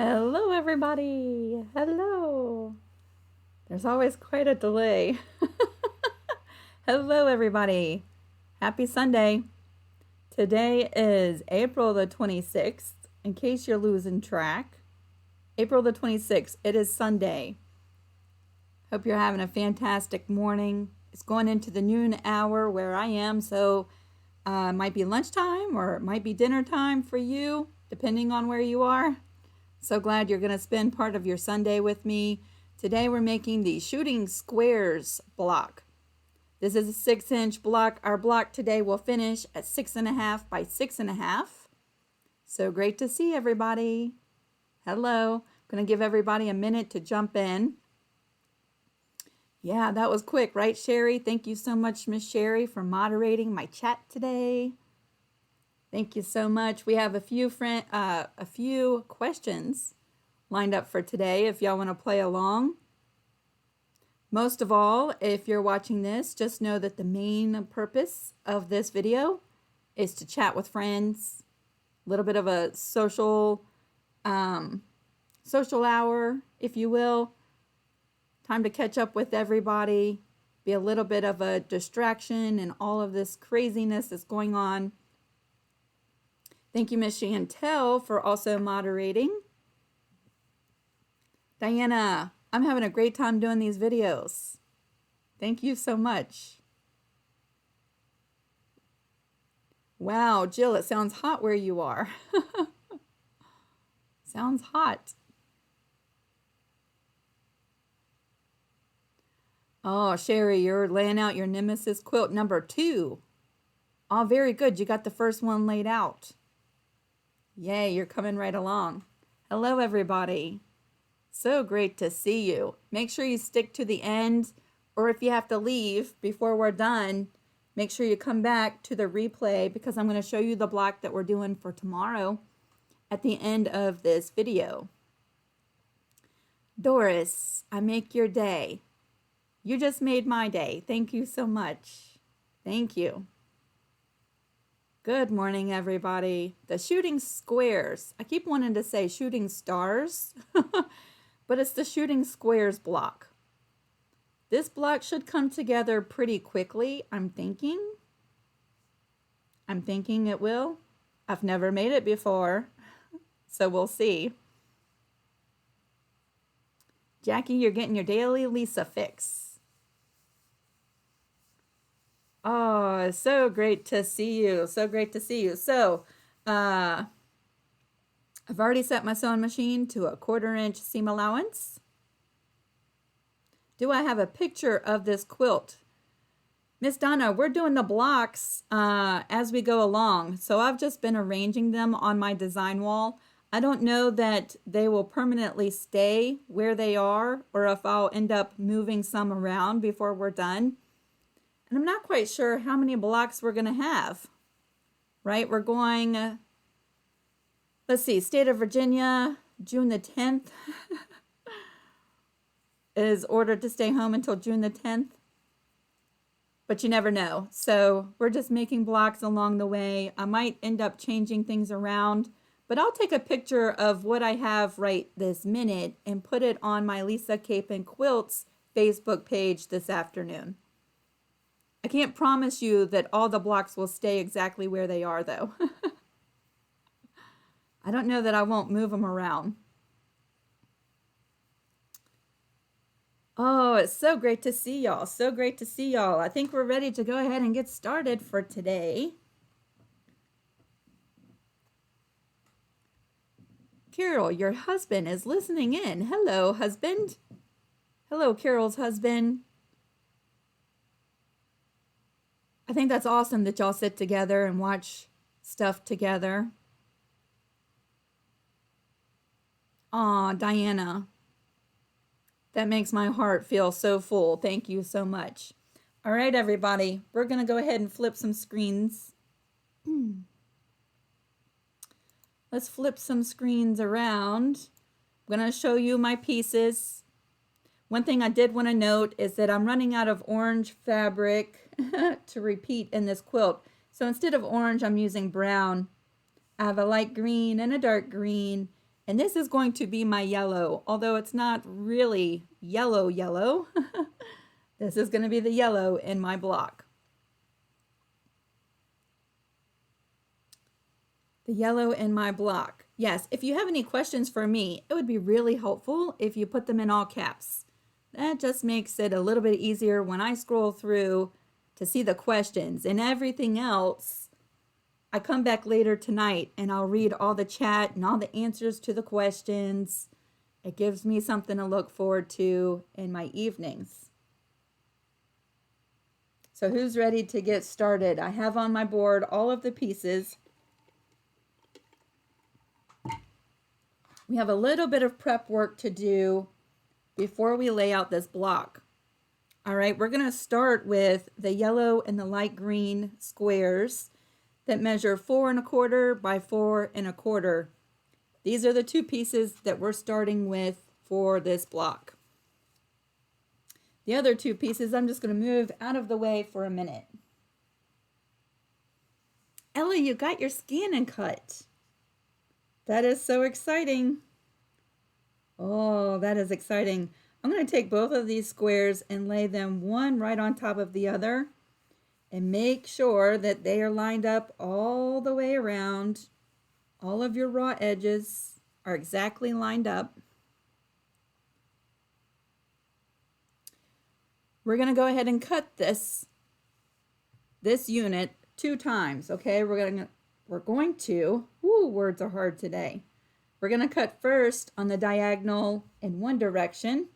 Hello, everybody. Hello. There's always quite a delay. Hello, everybody. Happy Sunday. Today is April the 26th. In case you're losing track, April the 26th, it is Sunday. Hope you're having a fantastic morning. It's going into the noon hour where I am, so it might be lunchtime or it might be dinner time for you, depending on where you are. So glad you're going to spend part of your Sunday with me. Today we're making the shooting squares block. This is a 6-inch block. Our block today will finish at 6.5 by 6.5. So great to see everybody. Hello. I'm going to give everybody a minute to jump in. Yeah, that was quick, right, Sherry? Thank you so much, Miss Sherry, for moderating my chat today. Thank you so much. We have a few questions lined up for today if y'all want to play along. Most of all, if you're watching this, just know that the main purpose of this video is to chat with friends, a little bit of a social hour, if you will. Time to catch up with everybody, be a little bit of a distraction and all of this craziness that's going on. Thank you, Miss Chantel, for also moderating. Diana, I'm having a great time doing these videos. Thank you so much. Wow, Jill, it sounds hot where you are. Sounds hot. Oh, Sherry, you're laying out your Nemesis quilt number 2. Oh, very good. You got the first one laid out. Yay, you're coming right along. Hello, everybody. So great to see you. Make sure you stick to the end, or if you have to leave before we're done, make sure you come back to the replay because I'm going to show you the block that we're doing for tomorrow at the end of this video. Doris, I make your day. You just made my day. Thank you so much. Thank you. Good morning, everybody. The shooting squares. I keep wanting to say shooting stars, but it's the shooting squares block. This block should come together pretty quickly, I'm thinking. I'm thinking it will. I've never made it before, so we'll see. Jackie, you're getting your daily Lisa fix. Oh, so great to see you. So great to see you. So, I've already set my sewing machine to a 1/4-inch seam allowance. Do I have a picture of this quilt? Miss Donna, we're doing the blocks as we go along. So I've just been arranging them on my design wall. I don't know that they will permanently stay where they are or if I'll end up moving some around before we're done. And I'm not quite sure how many blocks we're going to have, right? We're going, let's see, State of Virginia, June the 10th is ordered to stay home until June the 10th. But you never know. So we're just making blocks along the way. I might end up changing things around, but I'll take a picture of what I have right this minute and put it on my Lisa Capen Quilts Facebook page this afternoon. I can't promise you that all the blocks will stay exactly where they are, though. I don't know that I won't move them around. Oh, it's so great to see y'all. So great to see y'all. I think we're ready to go ahead and get started for today. Carol, your husband is listening in. Hello, husband. Hello, Carol's husband. I think that's awesome that y'all sit together and watch stuff together. Aw, Diana. That makes my heart feel so full. Thank you so much. All right, everybody. We're going to go ahead and flip some screens. Let's flip some screens around. I'm going to show you my pieces. One thing I did want to note is that I'm running out of orange fabric to repeat in this quilt. So instead of orange, I'm using brown. I have a light green and a dark green, And this is going to be my yellow, although it's not really yellow. This is going to be the yellow in my block. The yellow in my block. Yes, if you have any questions for me, it would be really helpful if you put them in all caps. That just makes it a little bit easier when I scroll through to see the questions. And everything else, I come back later tonight and I'll read all the chat and all the answers to the questions. It gives me something to look forward to in my evenings. So who's ready to get started? I have on my board all of the pieces. We have a little bit of prep work to do before we lay out this block. All right, we're going to start with the yellow and the light green squares that measure 4 1/4 by 4 1/4. These are the two pieces that we're starting with for this block. The other two pieces I'm just going to move out of the way for a minute. Ella, you got your scanning cut. That is so exciting. Oh, that is exciting. I'm going to take both of these squares and lay them one right on top of the other and make sure that they are lined up all the way around. All of your raw edges are exactly lined up. We're going to go ahead and cut this unit 2 times, okay? We're going to, words are hard today. We're going to cut first on the diagonal in one direction.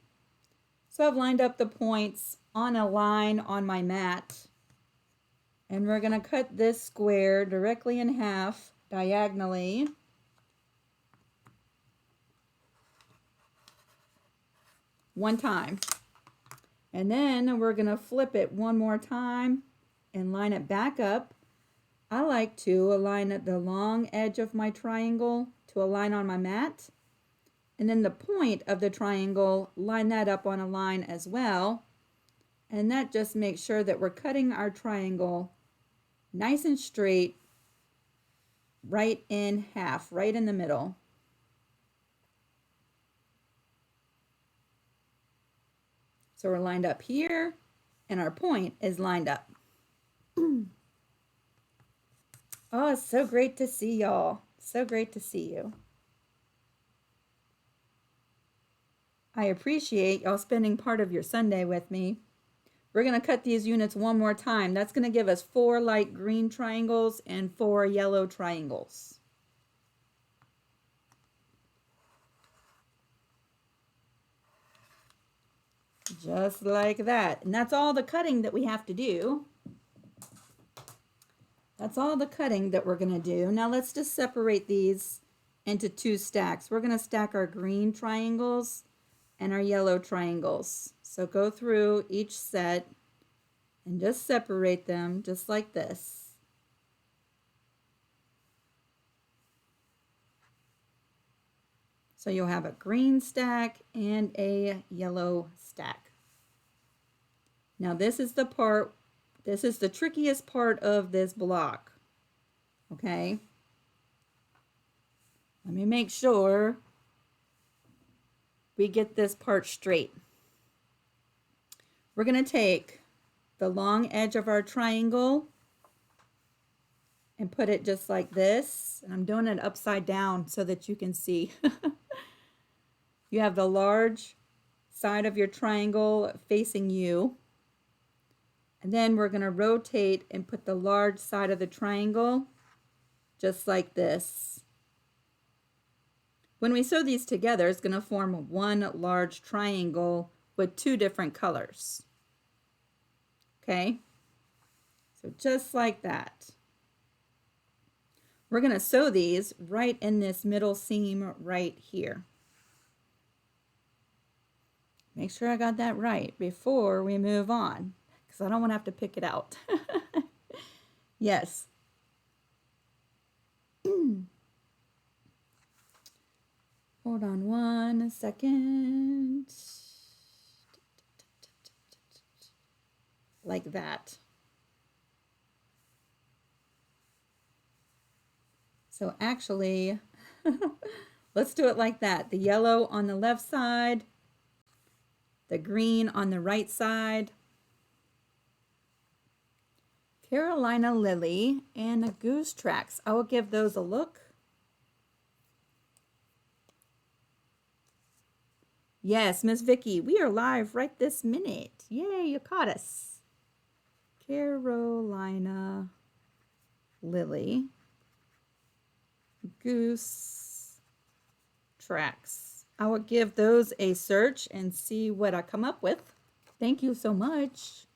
So I've lined up the points on a line on my mat. And we're going to cut this square directly in half diagonally. One time. And then we're going to flip it one more time and line it back up. I like to align the long edge of my triangle to a line on my mat. And then the point of the triangle, line that up on a line as well. And that just makes sure that we're cutting our triangle nice and straight, right in half, right in the middle. So we're lined up here, and our point is lined up. Oh, it's so great to see y'all. So great to see you. I appreciate y'all spending part of your Sunday with me. We're going to cut these units one more time. That's going to give us 4 light green triangles and 4 yellow triangles. Just like that. And that's all the cutting that we have to do. That's all the cutting that we're going to do. Now let's just separate these into 2 stacks. We're going to stack our green triangles and our yellow triangles. So go through each set and just separate them just like this. So you'll have a green stack and a yellow stack. Now this is the trickiest part of this block. Okay? Let me make sure we get this part straight. We're going to take the long edge of our triangle and put it just like this. And I'm doing it upside down so that you can see. You have the large side of your triangle facing you. And then we're going to rotate and put the large side of the triangle just like this. When we sew these together, it's going to form one large triangle with 2 different colors. Okay? So just like that. We're going to sew these right in this middle seam right here. Make sure I got that right before we move on, because I don't want to have to pick it out. Yes. Hold on one second. Like that. So actually, Let's do it like that. The yellow on the left side, the green on the right side, Carolina Lily, and the goose tracks. I will give those a look. Yes, Miss Vicky, we are live right this minute. Yay, you caught us. Carolina Lily, goose tracks. I will give those a search and see what I come up with. Thank you so much.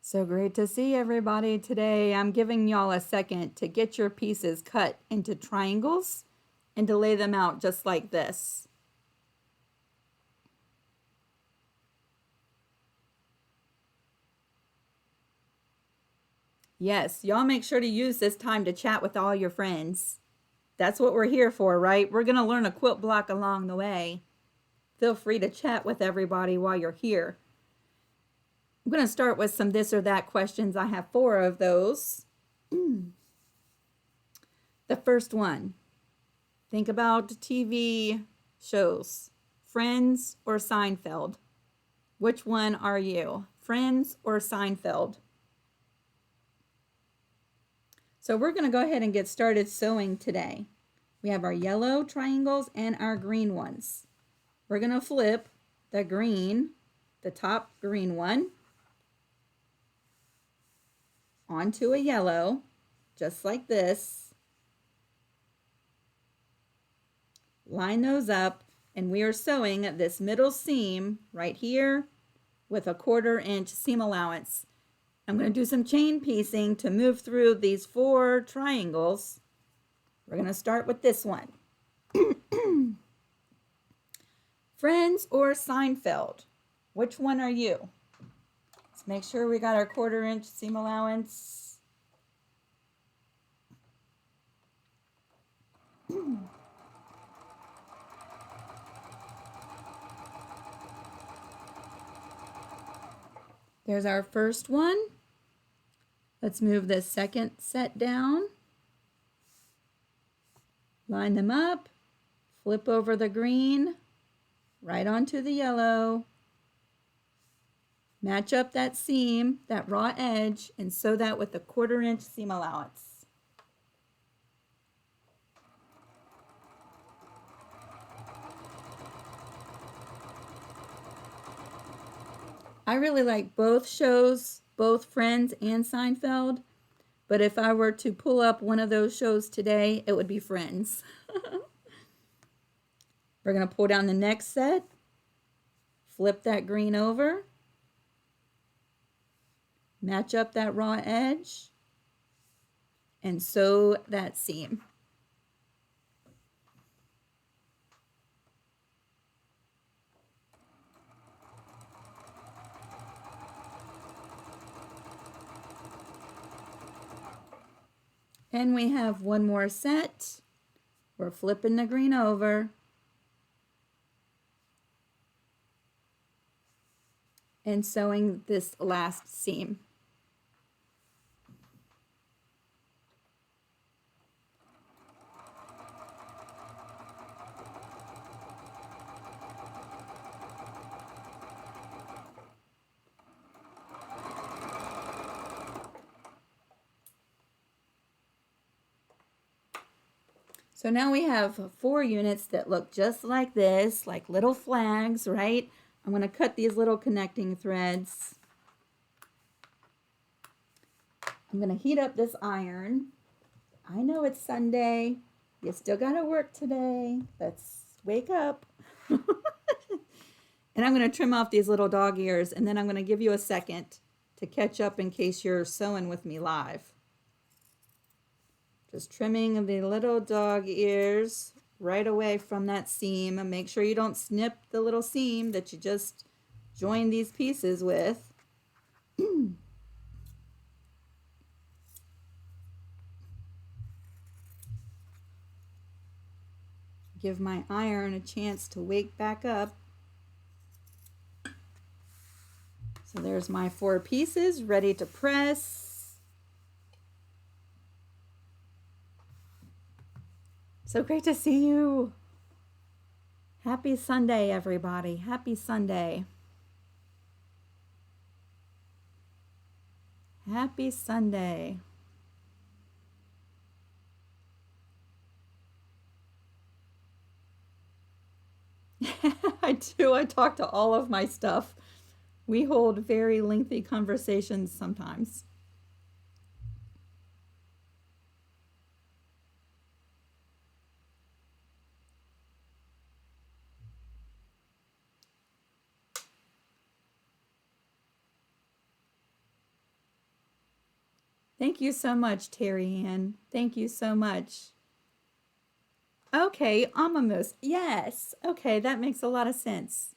So great to see everybody today. I'm giving y'all a second to get your pieces cut into triangles and to lay them out just like this. Yes, y'all make sure to use this time to chat with all your friends. That's what we're here for, right? We're going to learn a quilt block along the way. Feel free to chat with everybody while you're here. I'm going to start with some this or that questions. I have 4 of those. The first one, think about TV shows, Friends or Seinfeld. Which one are you, Friends or Seinfeld? So we're going to go ahead and get started sewing today. We have our yellow triangles and our green ones. We're going to flip the green, the top green one, onto a yellow, just like this. Line those up, and we are sewing this middle seam right here with a 1/4 inch seam allowance. I'm going to do some chain piecing to move through these 4 triangles. We're going to start with this one. Friends or Seinfeld? Which one are you? Let's make sure we got our 1/4 inch seam allowance. There's our first one. Let's move this second set down. Line them up. Flip over the green, right onto the yellow. Match up that seam, that raw edge, and sew that with a 1/4 inch seam allowance. I really like both shows, both Friends and Seinfeld, but if I were to pull up one of those shows today, it would be Friends. We're going to pull down the next set, flip that green over, match up that raw edge, and sew that seam. And we have one more set. We're flipping the green over, and sewing this last seam. So now we have 4 units that look just like this, like little flags, right? I'm going to cut these little connecting threads. I'm going to heat up this iron. I know it's Sunday. You still got to work today. Let's wake up. And I'm going to trim off these little dog ears, and then I'm going to give you a second to catch up in case you're sewing with me live. Just trimming the little dog ears right away from that seam, and make sure you don't snip the little seam that you just joined these pieces with. Give my iron a chance to wake back up. So there's my 4 pieces ready to press. So great to see you. Happy Sunday, everybody. Happy Sunday. Happy Sunday. I do. I talk to all of my stuff. We hold very lengthy conversations sometimes. Thank you so much, Terry Ann. Thank you so much. Okay, Amamos. Yes. Okay, that makes a lot of sense.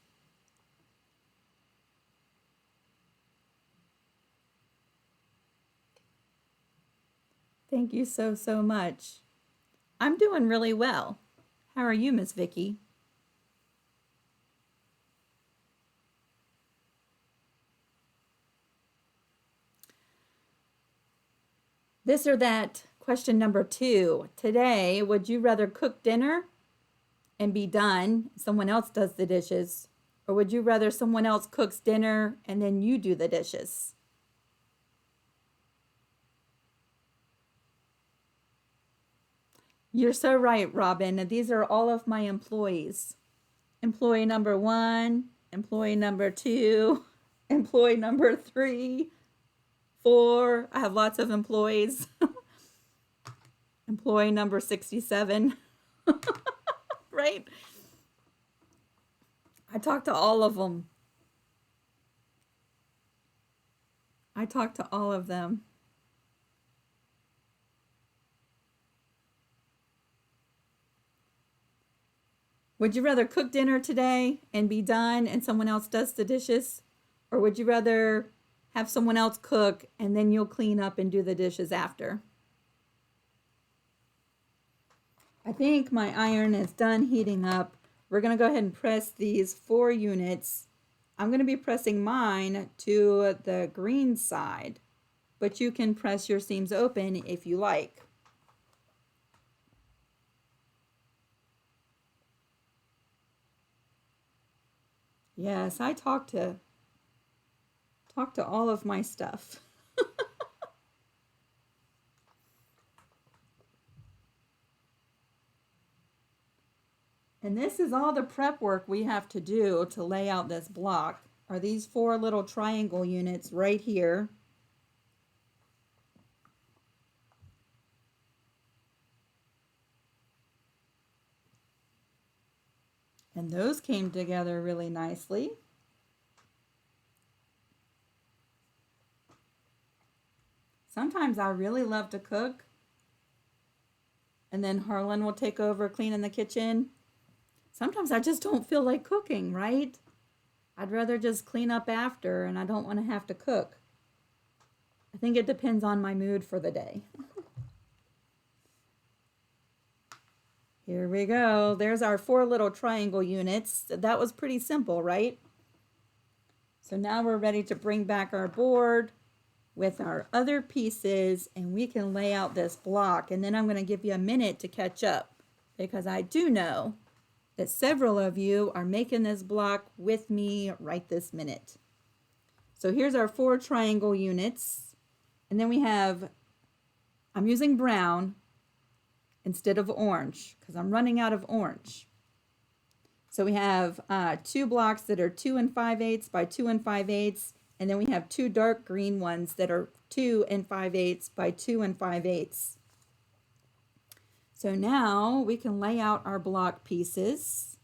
Thank you so, so much. I'm doing really well. How are you, Miss Vicky? This or that, question number 2. Today, would you rather cook dinner and be done, someone else does the dishes, or would you rather someone else cooks dinner and then you do the dishes? You're so right, Robin. These are all of my employees. Employee number 1, employee number 2, employee number 3, 4. I have lots of employees. Employee number 67. Right? I talk to all of them. I talk to all of them. Would you rather cook dinner today and be done and someone else does the dishes? Or would you rather have someone else cook and then you'll clean up and do the dishes after? I think my iron is done heating up. We're going to go ahead and press these 4 units. I'm going to be pressing mine to the green side, but you can press your seams open if you like. Yes, I talk to all of my stuff. And this is all the prep work we have to do to lay out this block. Are these 4 little triangle units right here. And those came together really nicely. Sometimes I really love to cook. And then Harlan will take over cleaning the kitchen. Sometimes I just don't feel like cooking, right? I'd rather just clean up after and I don't want to have to cook. I think it depends on my mood for the day. Here we go. There's our 4 little triangle units. That was pretty simple, right? So now we're ready to bring back our board with our other pieces and we can lay out this block. And then I'm going to give you a minute to catch up because I do know that several of you are making this block with me right this minute. So here's our 4 triangle units. And then we have, I'm using brown instead of orange because I'm running out of orange. So we have 2 blocks that are 2 5/8 by 2 5/8, and then we have 2 dark green ones that are 2 5/8 by 2 5/8. So now we can lay out our block pieces.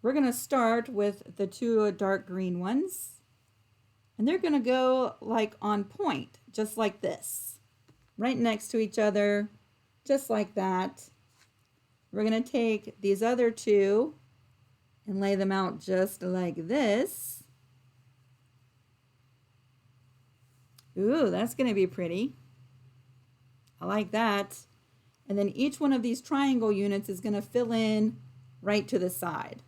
We're going to start with the 2 dark green ones, and they're going to go like on point, just like this, right next to each other. Just like that. We're going to take these other 2 and lay them out just like this. Ooh, that's going to be pretty. I like that. And then each one of these triangle units is going to fill in right to the side.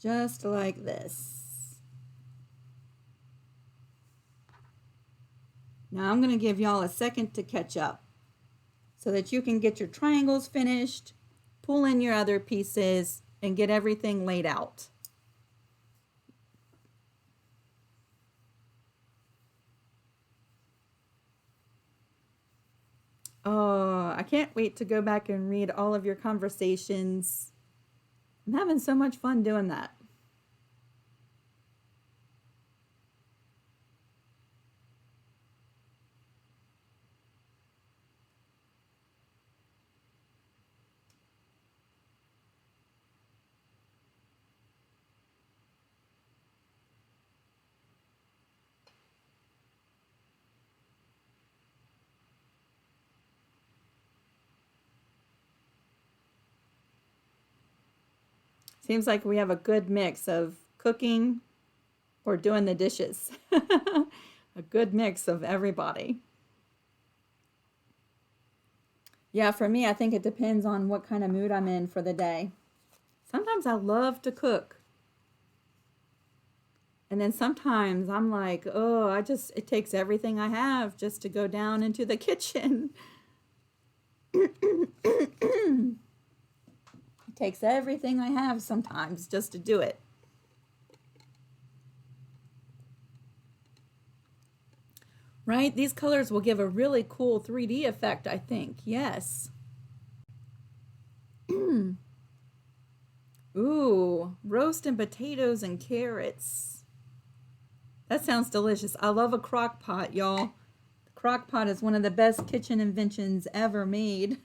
just like this. Now I'm going to give y'all a second to catch up so that you can get your triangles finished, pull in your other pieces, and get everything laid out. Oh, I can't wait to go back and read all of your conversations. I'm having so much fun doing that. Seems like we have a good mix of cooking or doing the dishes. A good mix of everybody. Yeah, for me, I think it depends on what kind of mood I'm in for the day. Sometimes I love to cook. And then sometimes I'm like, oh, it takes everything I have just to go down into the kitchen. It takes everything I have sometimes just to do it. Right? These colors will give a really cool 3D effect, I think. Yes. Ooh, roast and potatoes and carrots. That sounds delicious. I love a crock pot, y'all. The crock pot is one of the best kitchen inventions ever made.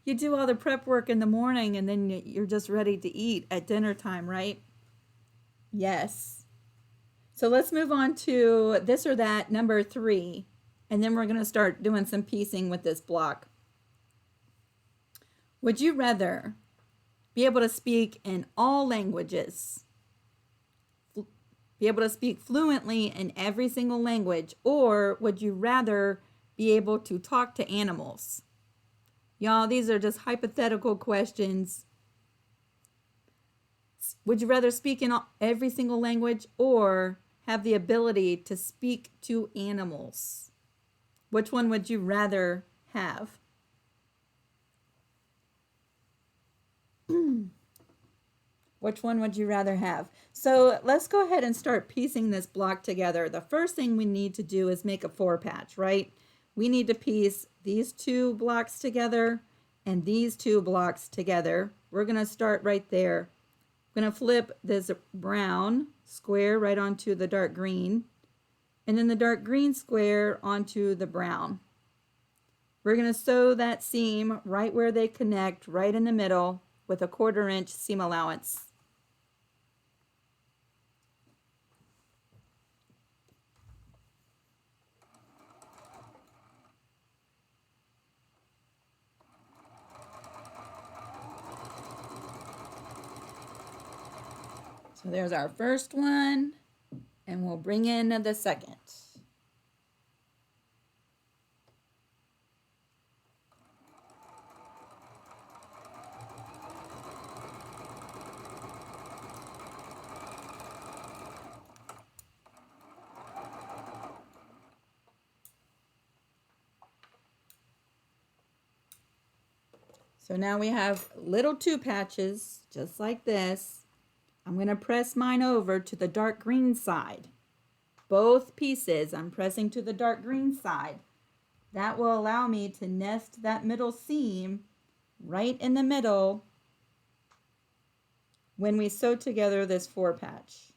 You do all the prep work in the morning and then you're just ready to eat at dinner time, right? Yes. So let's move on to this or that, number 3. And then we're going to start doing some piecing with this block. Would you rather be able to speak in all languages, be able to speak fluently in every single language, or would you rather be able to talk to animals? Y'all, these are just hypothetical questions. Would you rather speak in every single language or have the ability to speak to animals? Which one would you rather have? Which one would you rather have? So let's go ahead and start piecing this block together. The first thing we need to do is make a 4-patch, right? We need to piece these 2 blocks together and these 2 blocks together. We're going to start right there. I'm going to flip this brown square right onto the dark green, and then the dark green square onto the brown. We're going to sew that seam right where they connect, right in the middle, with a 1/4 inch seam allowance. So there's our first one, and we'll bring in the second. So now we have little 2 patches, just like this. I'm going to press mine over to the dark green side. Both pieces, I'm pressing to the dark green side. That will allow me to nest that middle seam right in the middle when we sew together this 4-patch.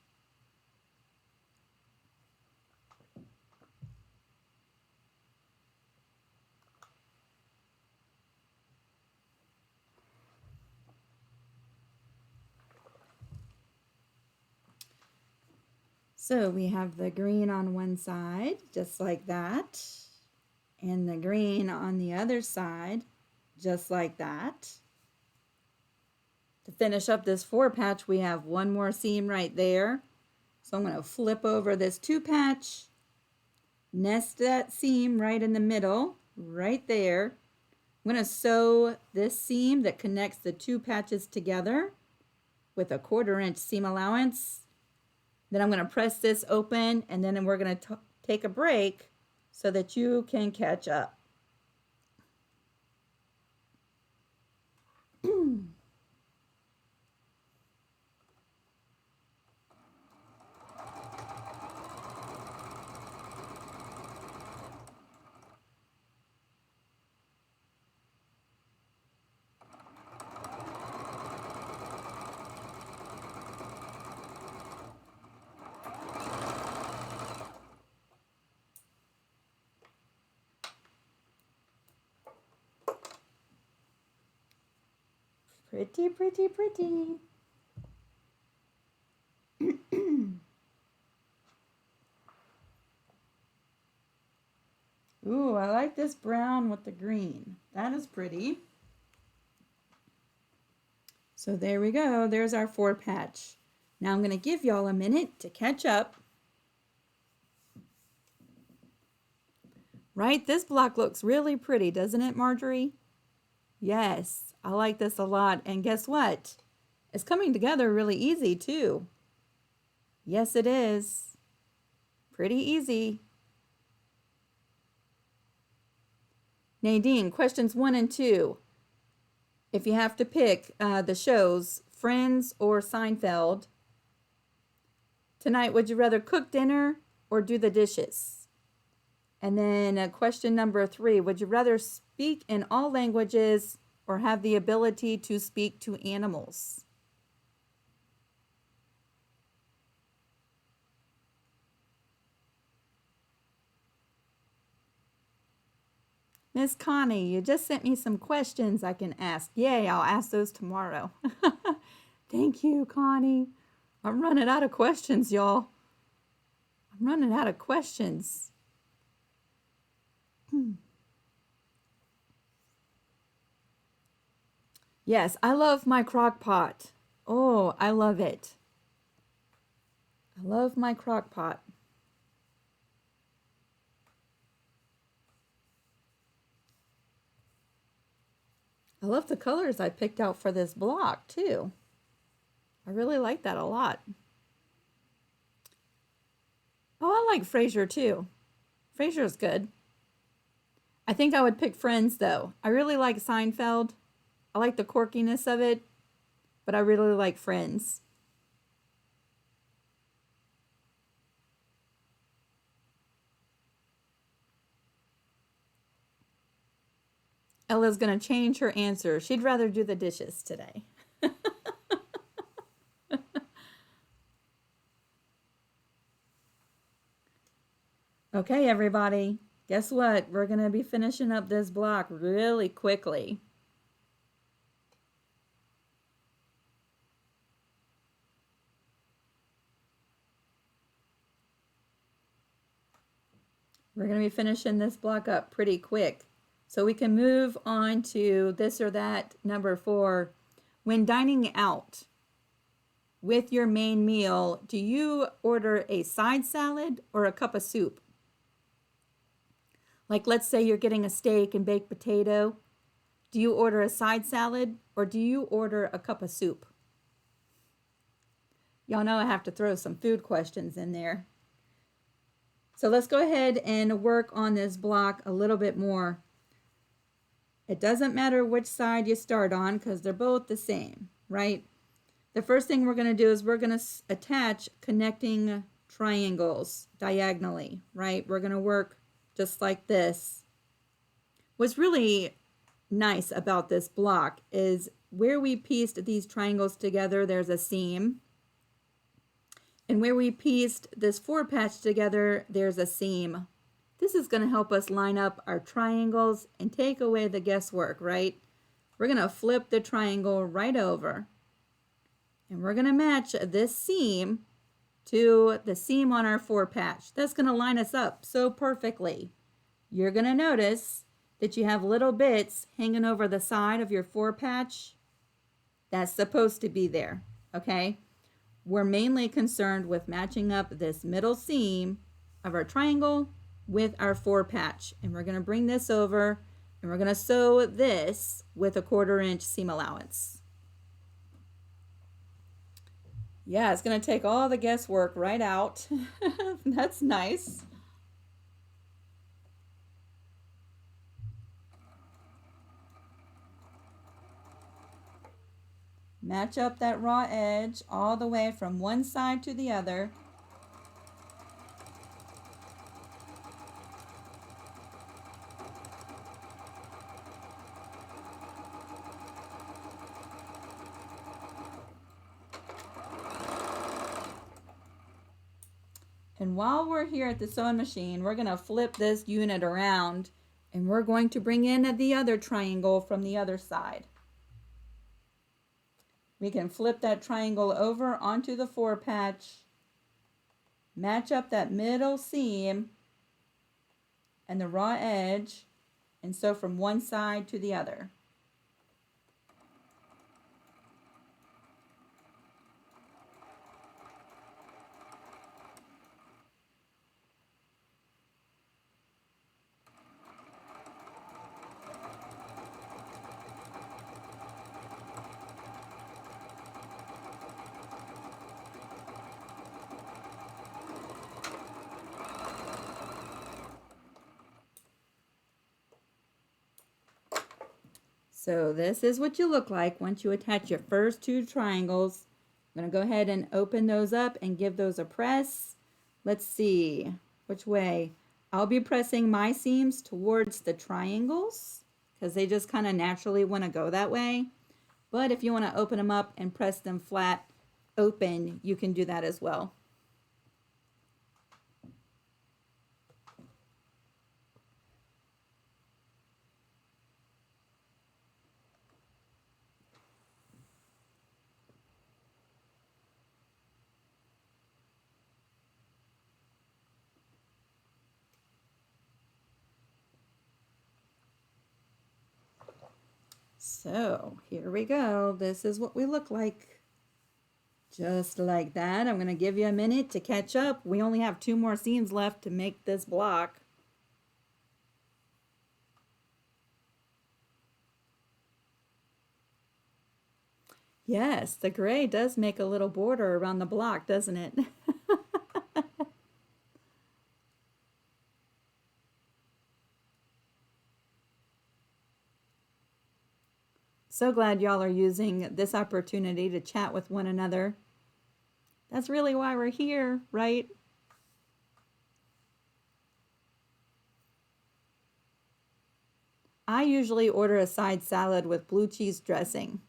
So we have the green on one side, just like that, and the green on the other side, just like that. To finish up this 4-patch, we have one more seam right there. So I'm going to flip over this 2-patch, nest that seam right in the middle, right there. I'm going to sew this seam that connects the 2 patches together. with a 1/4 inch seam allowance. Then I'm going to press this open, and then we're going to take a break so that you can catch up. Pretty, pretty, pretty. Ooh, I like this brown with the green. That is pretty. So there we go. There's our 4 patch. Now I'm going to give y'all a minute to catch up. Right? This block looks really pretty, doesn't it, Marjorie? Yes, I like this a lot. And guess what? It's coming together really easy too. Yes, it is. Pretty easy. Nadine, questions 1 and 2. If you have to pick the shows, Friends or Seinfeld, tonight, would you rather cook dinner or do the dishes? And then question number 3, would you rather speak in all languages or have the ability to speak to animals? Miss Connie, you just sent me some questions I can ask. Yay, I'll ask those tomorrow. Thank you, Connie. I'm running out of questions, y'all. I'm running out of questions. Yes, I love my crock pot. Oh, I love it. I love my crock pot. I love the colors I picked out for this block too. I really like that a lot. Oh, I like Frasier too. Frasier's good. I think I would pick Friends though. I really like Seinfeld. I like the quirkiness of it, but I really like Friends. Ella's going to change her answer. She'd rather do the dishes today. Okay, everybody. Guess what? We're going to be finishing up this block really quickly. We're going to be finishing this block up pretty quick. So we can move on to this or that, number 4. When dining out with your main meal, do you order a side salad or a cup of soup? Like, let's say you're getting a steak and baked potato. Do you order a side salad or do you order a cup of soup? Y'all know I have to throw some food questions in there. So let's go ahead and work on this block a little bit more. It doesn't matter which side you start on because they're both the same, right? The first thing we're going to do is we're going to attach connecting triangles diagonally, right? We're going to work just like this. What's really nice about this block is where we pieced these triangles together, there's a seam. And where we pieced this 4 patch together, there's a seam. This is going to help us line up our triangles and take away the guesswork, right? We're going to flip the triangle right over. And we're going to match this seam to the seam on our 4 patch. That's going to line us up so perfectly. You're going to notice that you have little bits hanging over the side of your 4 patch. That's supposed to be there, okay? We're mainly concerned with matching up this middle seam of our triangle with our 4 patch. And we're going to bring this over and we're going to sew this with a 1/4 inch seam allowance. Yeah, it's going to take all the guesswork right out. That's nice. Match up that raw edge all the way from one side to the other. And while we're here at the sewing machine, we're going to flip this unit around and we're going to bring in the other triangle from the other side. We can flip that triangle over onto the four patch, match up that middle seam and the raw edge, and sew from one side to the other. So this is what you look like once you attach your first two triangles. I'm going to go ahead and open those up and give those a press. Let's see which way. I'll be pressing my seams towards the triangles because they just kind of naturally want to go that way. But if you want to open them up and press them flat open, you can do that as well. So here we go. This is what we look like. Just like that. I'm going to give you a minute to catch up. We only have two more seams left to make this block. Yes, the gray does make a little border around the block, doesn't it? So glad y'all are using this opportunity to chat with one another. That's really why we're here, right? I usually order a side salad with blue cheese dressing.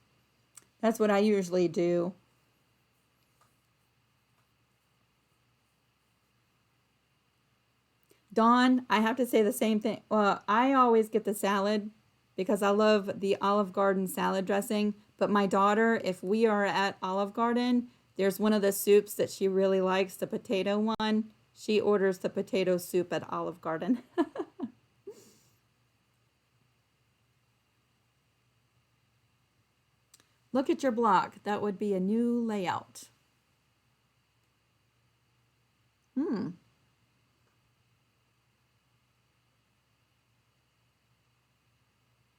That's what I usually do. Dawn, I have to say the same thing. Well, I always get the salad because I love the Olive Garden salad dressing. But my daughter, if we are at Olive Garden, there's one of the soups that she really likes, the potato one. She orders the potato soup at Olive Garden. Look at your block. That would be a new layout.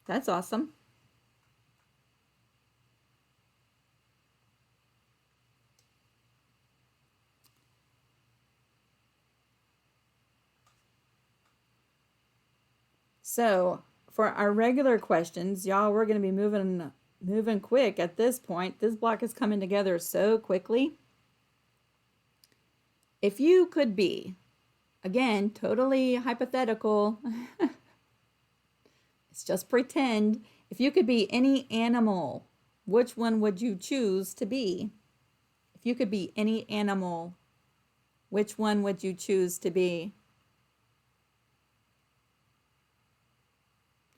That's awesome. So for our regular questions, y'all, we're going to be moving quick at this point. This block is coming together so quickly. If you could be, again, totally hypothetical, it's just pretend. If you could be any animal, which one would you choose to be? If you could be any animal, which one would you choose to be?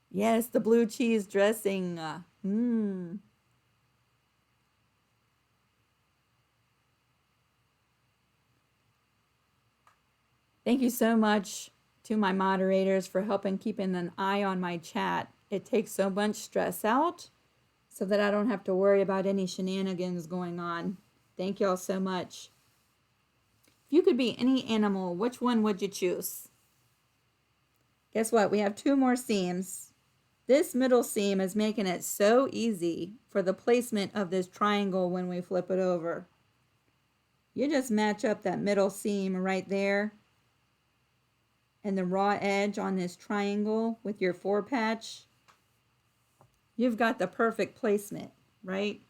Yes, the blue cheese dressing. Thank you so much to my moderators for helping keeping an eye on my chat. It takes so much stress out so that I don't have to worry about any shenanigans going on. Thank y'all so much. If you could be any animal, which one would you choose? Guess what? We have two more seams. This middle seam is making it so easy for the placement of this triangle when we flip it over. You just match up that middle seam right there and the raw edge on this triangle with your 4-patch. You've got the perfect placement, right?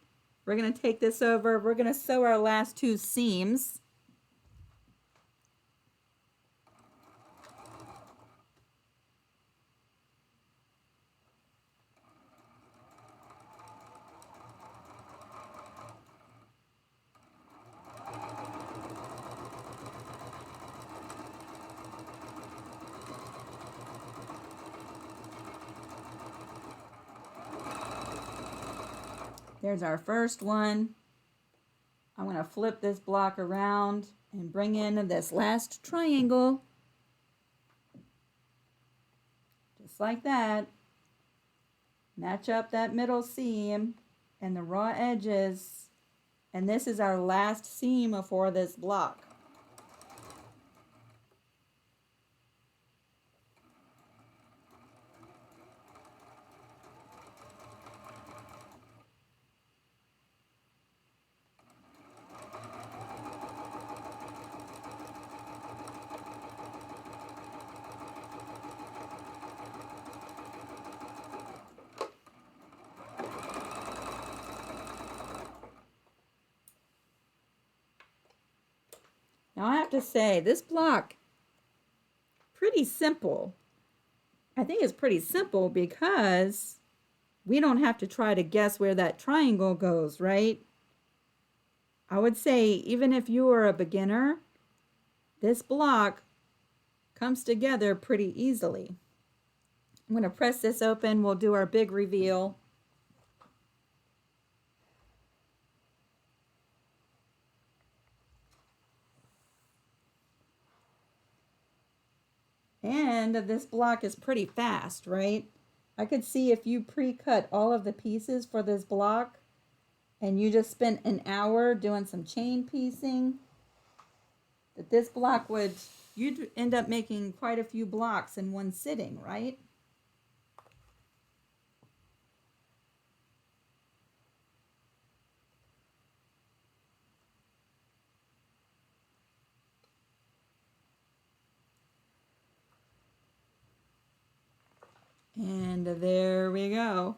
We're going to take this over. We're going to sew our last 2 seams. There's our first one. I'm going to flip this block around and bring in this last triangle. Just like that. Match up that middle seam and the raw edges. And this is our last seam for this block. Now I have to say, this block, pretty simple. I think it's pretty simple because we don't have to try to guess where that triangle goes, right? I would say even if you are a beginner, this block comes together pretty easily. I'm going to press this open. We'll do our big reveal. And this block is pretty fast, right? I could see if you pre-cut all of the pieces for this block and you just spent an hour doing some chain piecing, that this block you'd end up making quite a few blocks in one sitting, right? And there we go.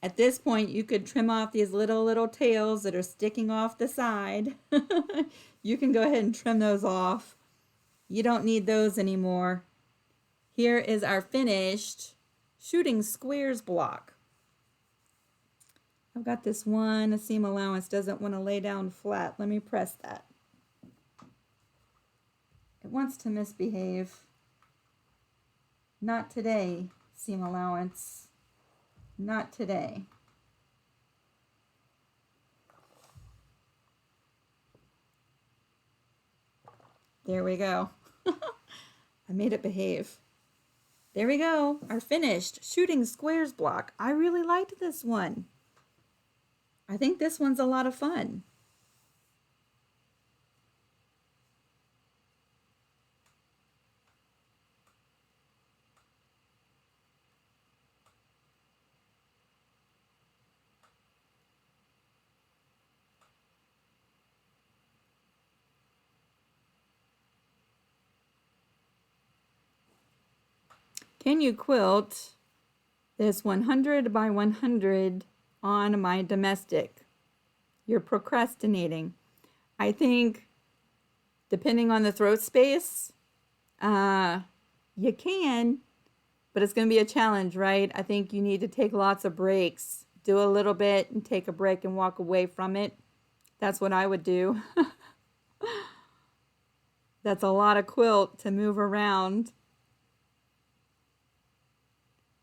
At this point, you could trim off these little tails that are sticking off the side. You can go ahead and trim those off. You don't need those anymore. Here is our finished shooting squares block. I've got this one, a seam allowance doesn't want to lay down flat. Let me press that. It wants to misbehave. Not today, seam allowance. Not today. There we go. I made it behave. There we go, our finished shooting squares block. I really liked this one. I think this one's a lot of fun. Can you quilt this 100 by 100 on my domestic? You're procrastinating. I think depending on the throat space, you can, but it's going to be a challenge, right? I think you need to take lots of breaks. Do a little bit and take a break and walk away from it. That's what I would do. That's a lot of quilt to move around.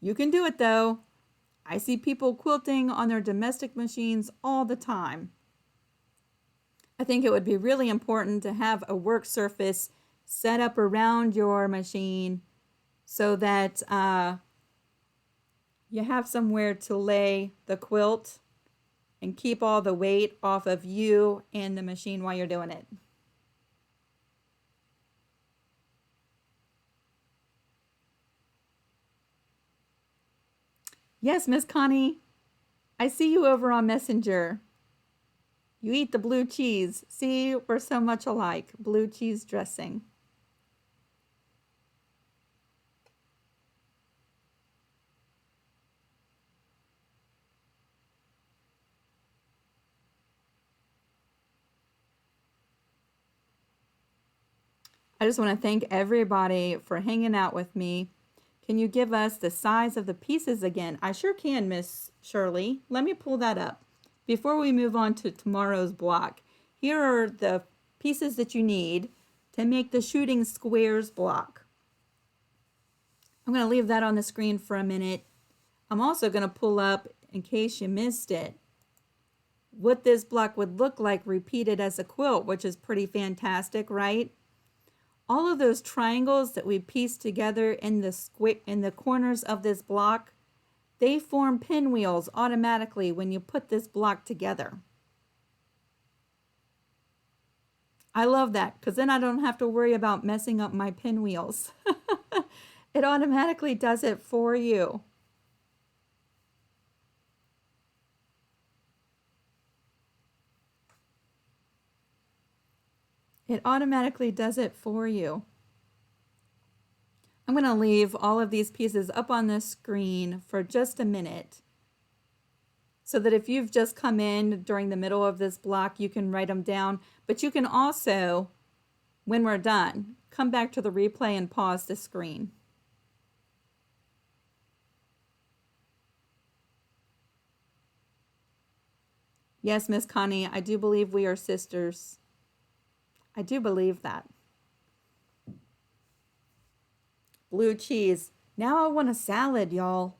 You can do it though. I see people quilting on their domestic machines all the time. I think it would be really important to have a work surface set up around your machine so that you have somewhere to lay the quilt and keep all the weight off of you and the machine while you're doing it. Yes, Miss Connie, I see you over on Messenger. You eat the blue cheese. See, we're so much alike. Blue cheese dressing. I just want to thank everybody for hanging out with me. Can you give us the size of the pieces again? I sure can, Miss Shirley. Let me pull that up. Before we move on to tomorrow's block, here are the pieces that you need to make the shooting squares block. I'm going to leave that on the screen for a minute. I'm also going to pull up, in case you missed it, what this block would look like repeated as a quilt, which is pretty fantastic, right? All of those triangles that we pieced together in the corners of this block, they form pinwheels automatically when you put this block together. I love that because then I don't have to worry about messing up my pinwheels. It automatically does it for you. It automatically does it for you. I'm going to leave all of these pieces up on the screen for just a minute so that if you've just come in during the middle of this block, you can write them down. But you can also, when we're done, come back to the replay and pause the screen. Yes, Miss Connie, I do believe we are sisters. I do believe that. Blue cheese. Now I want a salad, y'all.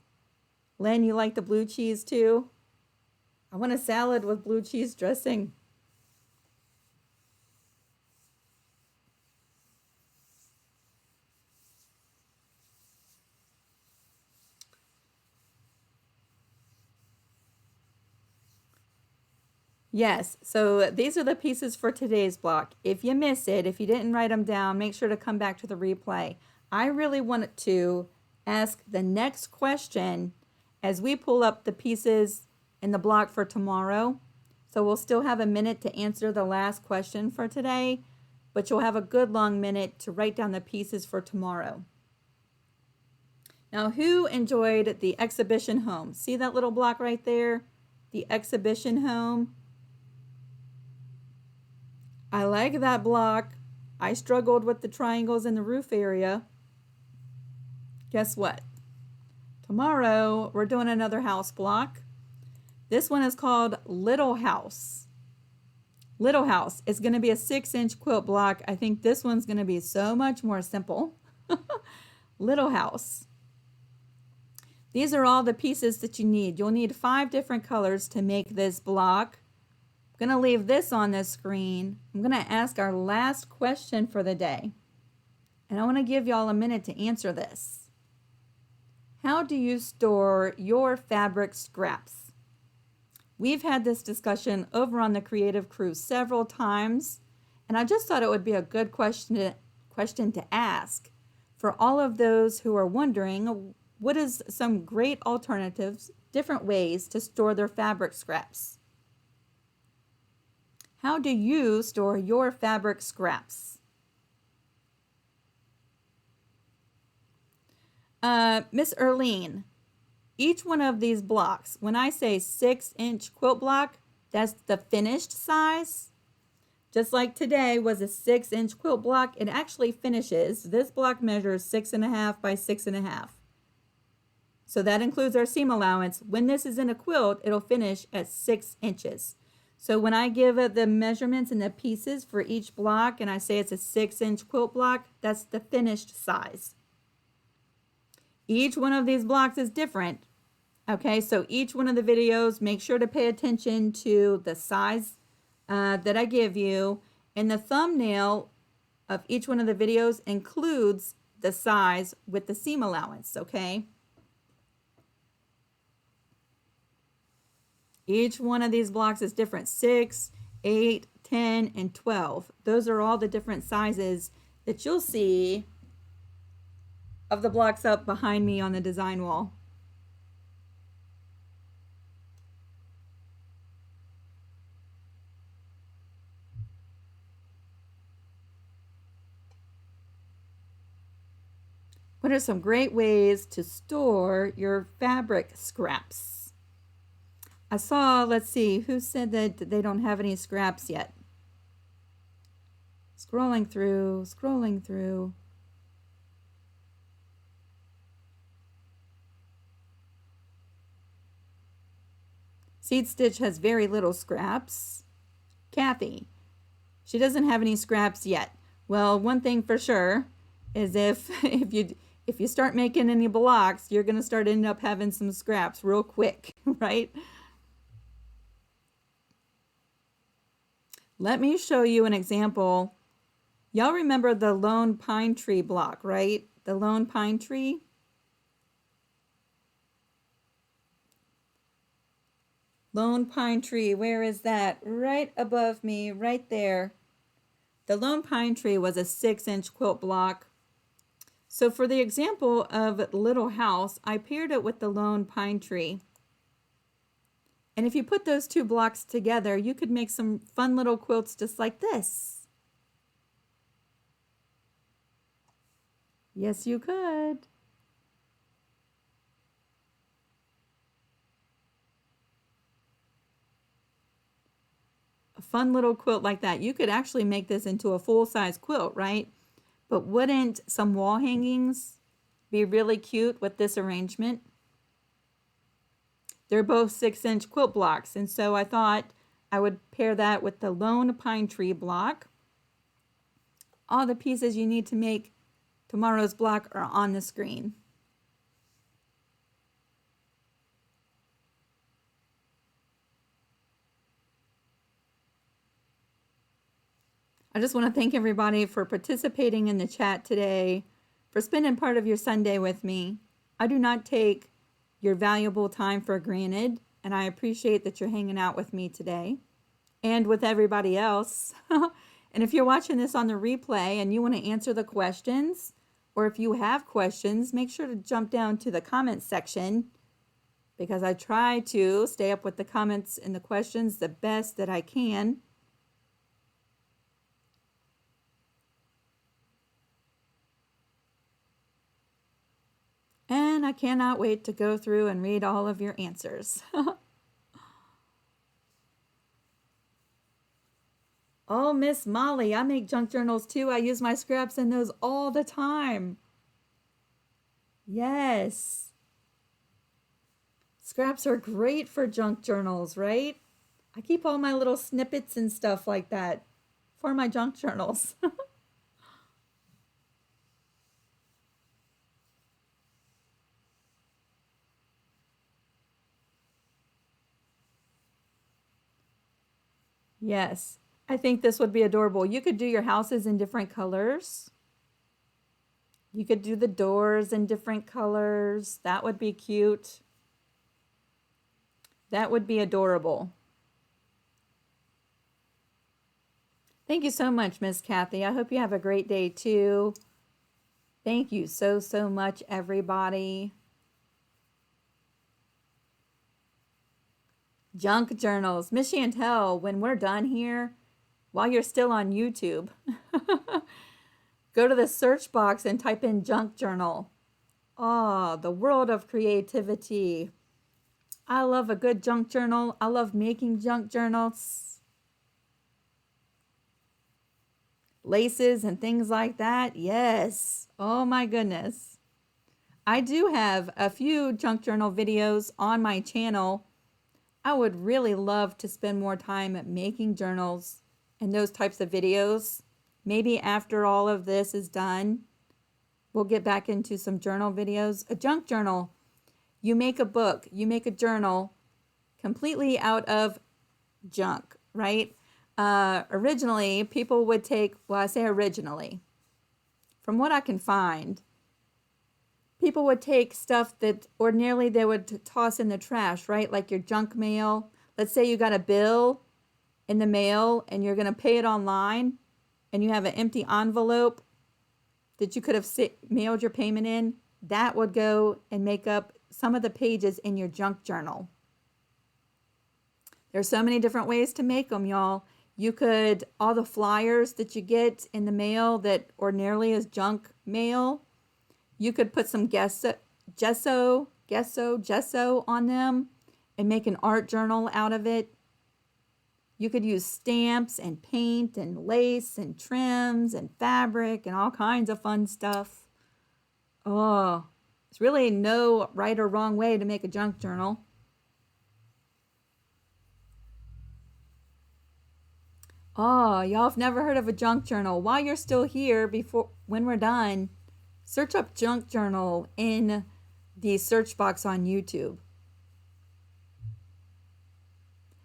Len, you like the blue cheese too? I want a salad with blue cheese dressing. Yes, so these are the pieces for today's block. If you miss it, if you didn't write them down, make sure to come back to the replay. I really wanted to ask the next question as we pull up the pieces in the block for tomorrow. So we'll still have a minute to answer the last question for today, but you'll have a good long minute to write down the pieces for tomorrow. Now, who enjoyed the exhibition home? See that little block right there? The exhibition home. I like that block. I struggled with the triangles in the roof area. Guess what? Tomorrow, we're doing another house block. This one is called Little House. Little House is going to be a 6-inch quilt block. I think this one's going to be so much more simple. Little House. These are all the pieces that you need. You'll need 5 different colors to make this block. I'm going to leave this on the screen. I'm going to ask our last question for the day. And I want to give y'all a minute to answer this. How do you store your fabric scraps? We've had this discussion over on the Creative Crew several times, and I just thought it would be a good question to ask for all of those who are wondering what is some great alternatives, different ways to store their fabric scraps. How do you store your fabric scraps? Miss Erlene, each one of these blocks, when I say 6-inch quilt block, that's the finished size. Just like today was a 6-inch quilt block, it actually finishes. This block measures 6.5 by 6.5. So that includes our seam allowance. When this is in a quilt, it'll finish at 6 inches. So when I give the measurements and the pieces for each block and I say it's a 6-inch quilt block, that's the finished size. Each one of these blocks is different. Okay, so each one of the videos, make sure to pay attention to the size that I give you. And the thumbnail of each one of the videos includes the size with the seam allowance, okay? Each one of these blocks is different. 6, 8, 10, and 12. Those are all the different sizes that you'll see of the blocks up behind me on the design wall. What are some great ways to store your fabric scraps? I saw, let's see, who said that they don't have any scraps yet? Scrolling through, scrolling through. Seed Stitch has very little scraps. Kathy, she doesn't have any scraps yet. Well, one thing for sure is if you start making any blocks, you're going to start ending up having some scraps real quick, right? Let me show you an example. Y'all remember the lone pine tree block, right? The lone pine tree. Lone pine tree, where is that? Right above me, right there. The lone pine tree was a 6-inch quilt block. So for the example of Little House, I paired it with the lone pine tree. And if you put those two blocks together, you could make some fun little quilts just like this. Yes, you could. A fun little quilt like that. You could actually make this into a full-size quilt, right? But wouldn't some wall hangings be really cute with this arrangement? They're both 6-inch quilt blocks, and so I thought I would pair that with the lone pine tree block. All the pieces you need to make tomorrow's block are on the screen. I just want to thank everybody for participating in the chat today, for spending part of your Sunday with me. I do not take your valuable time for granted, and I appreciate that you're hanging out with me today and with everybody else. And if you're watching this on the replay and you want to answer the questions, or if you have questions, make sure to jump down to the comments section, because I try to stay up with the comments and the questions the best that I can. And I cannot wait to go through and read all of your answers. Oh, Miss Molly, I make junk journals too. I use my scraps in those all the time. Yes. Scraps are great for junk journals, right? I keep all my little snippets and stuff like that for my junk journals. Yes, I think this would be adorable. You could do your houses in different colors. You could do the doors in different colors. That would be cute. That would be adorable. Thank you so much, Miss Kathy. I hope you have a great day too. Thank you so much, everybody. Junk journals. Miss Chantel, when we're done here, while you're still on YouTube, go to the search box and type in junk journal. Oh, the world of creativity. I love a good junk journal. I love making junk journals. Laces and things like that. Yes. Oh my goodness. I do have a few junk journal videos on my channel. I would really love to spend more time making journals and those types of videos. Maybe after all of this is done, we'll get back into some journal videos. A junk journal. You make a book, you make a journal completely out of junk, right? Originally, people would take, well, I say originally, from what I can find, people would take stuff that ordinarily they would toss in the trash, right? Like your junk mail. Let's say you got a bill in the mail and you're going to pay it online and you have an empty envelope that you could have mailed your payment in. That would go and make up some of the pages in your junk journal. There's so many different ways to make them, y'all. You could, all the flyers that you get in the mail that ordinarily is junk mail, You could put some gesso on them and make an art journal out of it. You could use stamps and paint and lace and trims and fabric and all kinds of fun stuff. Oh, there's really no right or wrong way to make a junk journal. Oh, y'all have never heard of a junk journal. While you're still here, when we're done, search up junk journal in the search box on YouTube.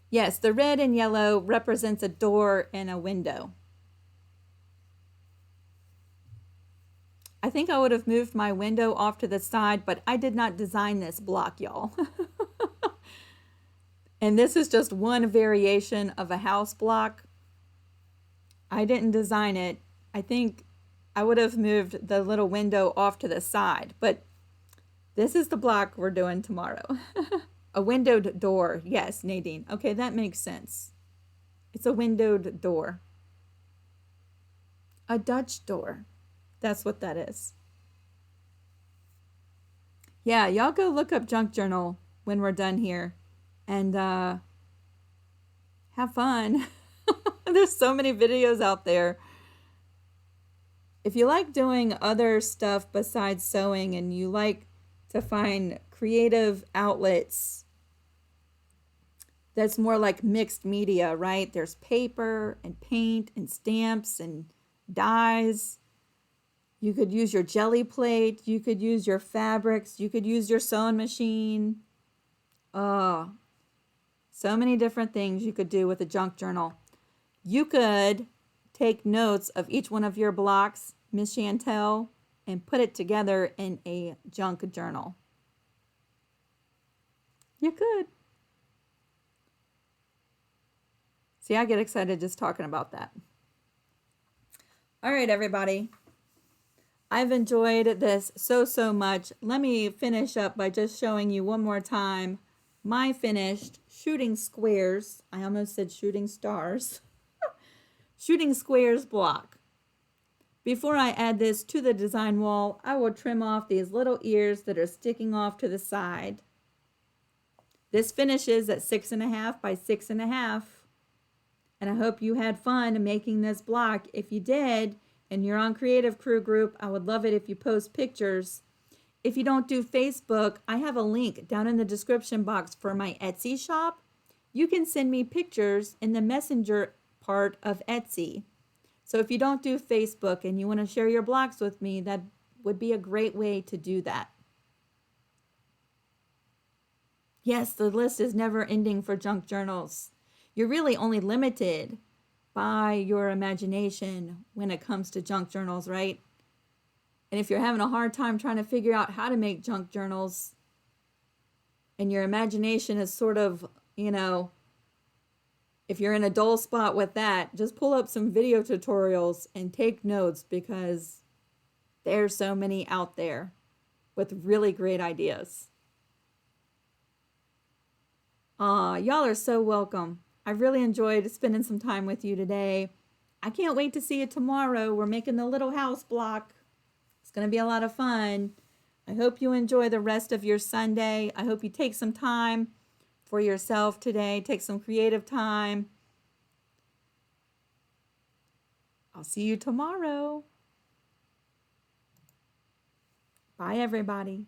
Yes, the red and yellow represents a door and a window. I think I would have moved my window off to the side, but I did not design this block, y'all. And this is just one variation of a house block. I didn't design it. I think I would have moved the little window off to the side, but this is the block we're doing tomorrow. A windowed door. Yes, Nadine. Okay, that makes sense. It's a windowed door. A Dutch door. That's what that is. Yeah, y'all go look up junk journal when we're done here and have fun. There's so many videos out there. If you like doing other stuff besides sewing and you like to find creative outlets that's more like mixed media, right? There's paper and paint and stamps and dyes. You could use your jelly plate. You could use your fabrics. You could use your sewing machine. Oh, so many different things you could do with a junk journal. You could take notes of each one of your blocks, Miss Chantel, and put it together in a junk journal. You could. See, I get excited just talking about that. All right, everybody. I've enjoyed this so much. Let me finish up by just showing you one more time my finished shooting squares. I almost said shooting stars. Shooting squares block. Before I add this to the design wall, I will trim off these little ears that are sticking off to the side. This finishes at 6.5 by 6.5. And I hope you had fun making this block. If you did, and you're on Creative Crew Group, I would love it if you post pictures. If you don't do Facebook, I have a link down in the description box for my Etsy shop. You can send me pictures in the messenger part of Etsy. So if you don't do Facebook and you want to share your blocks with me, that would be a great way to do that. Yes, the list is never ending for junk journals. You're really only limited by your imagination when it comes to junk journals, right? And if you're having a hard time trying to figure out how to make junk journals and your imagination is sort of, if you're in a dull spot with that, just pull up some video tutorials and take notes because there's so many out there with really great ideas. Y'all are so welcome. I really enjoyed spending some time with you today. I can't wait to see you tomorrow. We're making the little house block. It's going to be a lot of fun. I hope you enjoy the rest of your Sunday. I hope you take some time for yourself today. Take some creative time. I'll see you tomorrow. Bye, everybody.